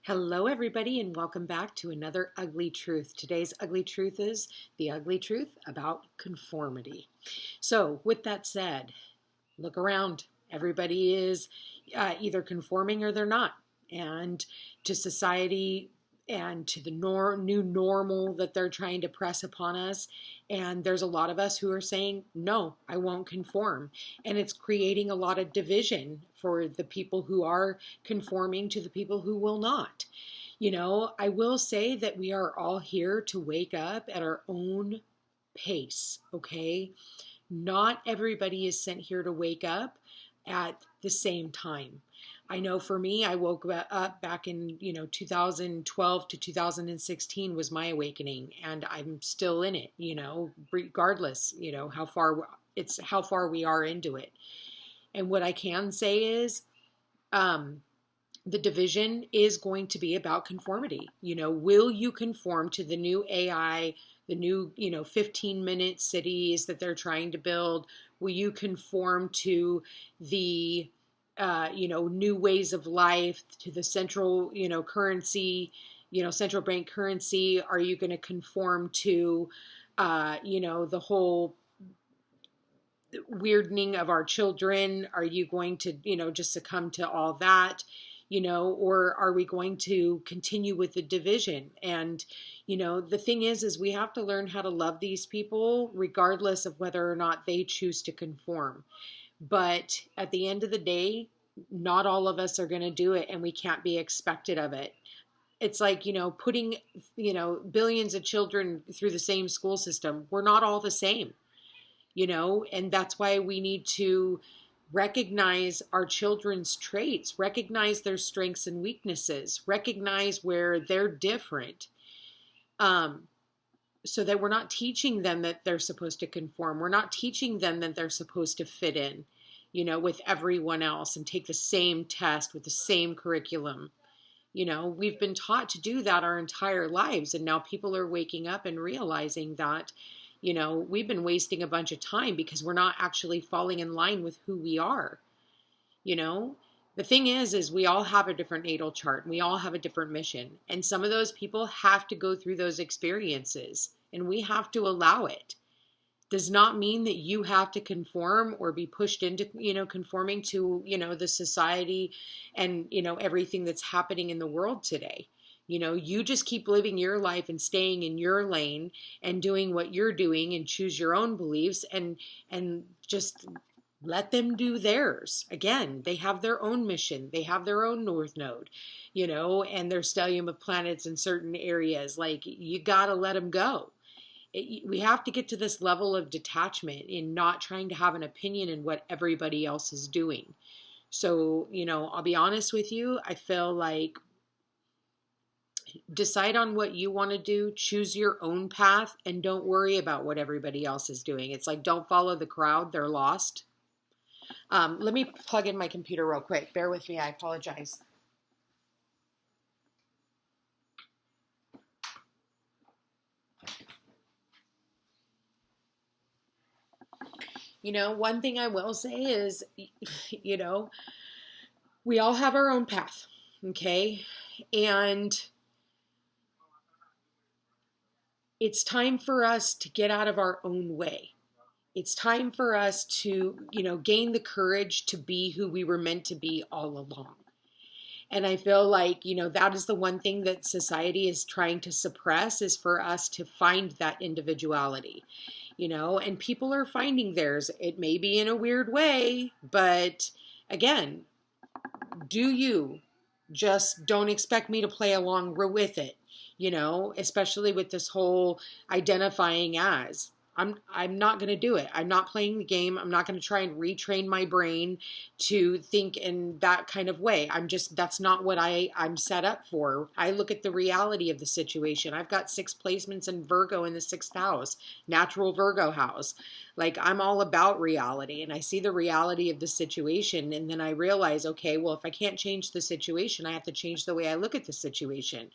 Hello, everybody, and welcome back to another Ugly Truth. Today's Ugly Truth is the ugly truth about conformity. So, with that said, look around. Everybody is either conforming or they're not. And to society and to the new normal that they're trying to press upon us. And there's a lot of us who are saying, no, I won't conform. And it's creating a lot of division for the people who are conforming to the people who will not. You know, I will say that we are all here to wake up at our own pace, okay? Not everybody is sent here to wake up at the same time. I know for me, I woke up back in, 2012 to 2016 was my awakening, and I'm still in it, regardless, how far we are into it. And what I can say is, the division is going to be about conformity. Will you conform to the new AI, the new, 15-minute cities that they're trying to build? Will you conform to the, new ways of life, to the central, currency, central bank currency? Are you going to conform to, the whole weirding of our children? Are you going to, just succumb to all that? Or are we going to continue with the division? And, the thing is we have to learn how to love these people regardless of whether or not they choose to conform. But at the end of the day, not all of us are going to do it, and we can't be expected of it. It's like, putting, billions of children through the same school system. We're not all the same, and that's why we need to recognize our children's traits, recognize their strengths and weaknesses, recognize where they're different, so that we're not teaching them that they're supposed to conform. We're not teaching them that they're supposed to fit in, with everyone else and take the same test with the same curriculum. We've been taught to do that our entire lives, and now people are waking up and realizing that we've been wasting a bunch of time because we're not actually falling in line with who we are. The thing is we all have a different natal chart, and we all have a different mission. And some of those people have to go through those experiences, and we have to allow it. Does not mean that you have to conform or be pushed into, conforming to, the society and, everything that's happening in the world today. You just keep living your life and staying in your lane and doing what you're doing and choose your own beliefs and just let them do theirs. Again, they have their own mission. They have their own North Node, and their stellium of planets in certain areas. Like, you got to let them go. We have to get to this level of detachment in not trying to have an opinion in what everybody else is doing. So, I'll be honest with you. I feel like decide on what you want to do, choose your own path, and don't worry about what everybody else is doing. It's like, don't follow the crowd. They're lost. Let me plug in my computer real quick. Bear with me. I apologize. One thing I will say is, we all have our own path, okay? And it's time for us to get out of our own way. It's time for us to, gain the courage to be who we were meant to be all along. And I feel like, that is the one thing that society is trying to suppress, is for us to find that individuality, and people are finding theirs. It may be in a weird way, but again, do you. Just don't expect me to play along with it, especially with this whole identifying as. I'm not going to do it. I'm not playing the game. I'm not going to try and retrain my brain to think in that kind of way. That's not what I'm set up for. I look at the reality of the situation. I've got 6 placements in Virgo in the 6th house, natural Virgo house. Like, I'm all about reality, and I see the reality of the situation. And then I realize, okay, well, if I can't change the situation, I have to change the way I look at the situation.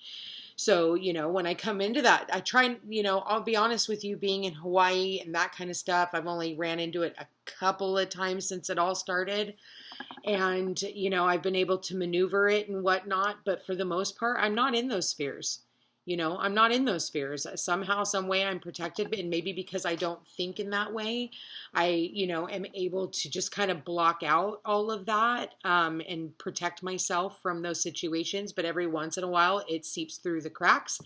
So, when I come into that, I try, I'll be honest with you, being in Hawaii and that kind of stuff, I've only ran into it a couple of times since it all started. And, you know, I've been able to maneuver it and whatnot. But for the most part, I'm not in those spheres. You know, I'm not in those spheres. Somehow, some way I'm protected. And maybe because I don't think in that way, I, you know, am able to just kind of block out all of that and protect myself from those situations. But every once in a while, it seeps through the cracks.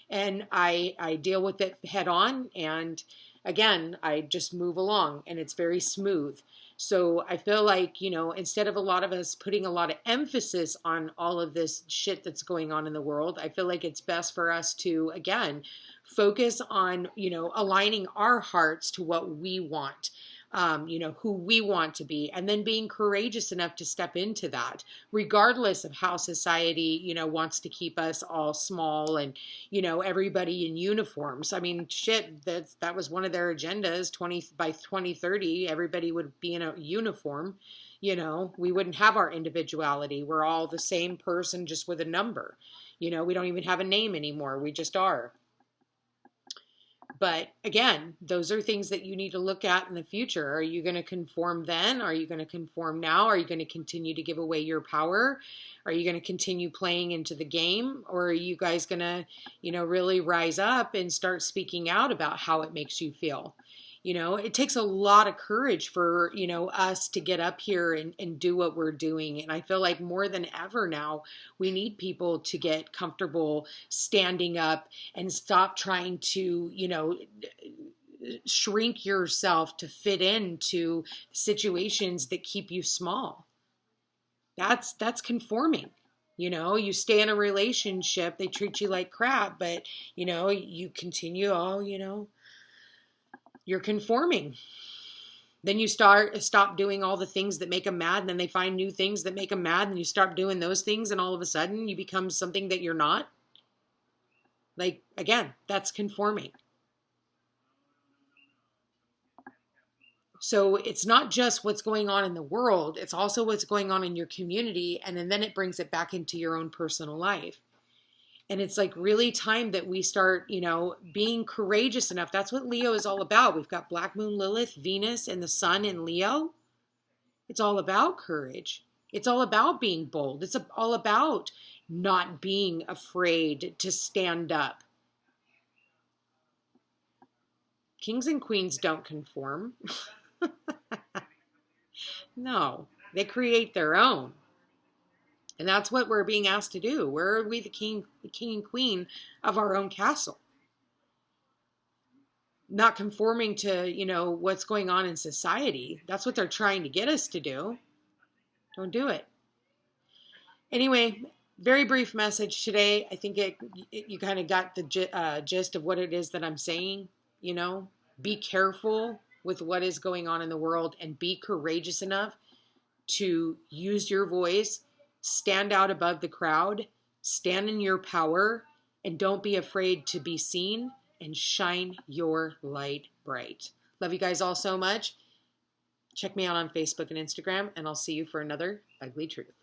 And I deal with it head on. And again, I just move along and it's very smooth. So I feel like, you know, instead of a lot of us putting a lot of emphasis on all of this shit that's going on in the world, I feel like it's best for us to, again, focus on, you know, aligning our hearts to what we want. You know, who we want to be, and then being courageous enough to step into that, regardless of how society, you know, wants to keep us all small and, you know, everybody in uniforms. I mean, shit, that was one of their agendas. By 2030, everybody would be in a uniform. You know, we wouldn't have our individuality. We're all the same person, just with a number. You know, we don't even have a name anymore. We just are. But again, those are things that you need to look at in the future. Are you going to conform then? Are you going to conform now? Are you going to continue to give away your power? Are you going to continue playing into the game? Or are you guys going to, you know, really rise up and start speaking out about how it makes you feel? You know, it takes a lot of courage for, you know, us to get up here and do what we're doing. And I feel like more than ever now, we need people to get comfortable standing up and stop trying to, you know, shrink yourself to fit into situations that keep you small. That's conforming. You know, you stay in a relationship, they treat you like crap, but, you know, you continue, oh, you know, you're conforming. Then you stop doing all the things that make them mad, and then they find new things that make them mad, and you start doing those things, and all of a sudden you become something that you're not. Like, again, that's conforming. So it's not just what's going on in the world, it's also what's going on in your community, and then it brings it back into your own personal life. And it's like really time that we start, you know, being courageous enough. That's what Leo is all about. We've got Black Moon Lilith, Venus, and the Sun in Leo. It's all about courage. It's all about being bold. It's all about not being afraid to stand up. Kings and queens don't conform. No, they create their own. And that's what we're being asked to do. We're the king and queen of our own castle. Not conforming to, you know, what's going on in society. That's what they're trying to get us to do. Don't do it. Anyway, very brief message today. I think you kind of got the gist of what it is that I'm saying. You know, be careful with what is going on in the world and be courageous enough to use your voice, stand out above the crowd, stand in your power, and don't be afraid to be seen and shine your light bright. Love you guys all so much. Check me out on Facebook and Instagram, and I'll see you for another Ugly Truth.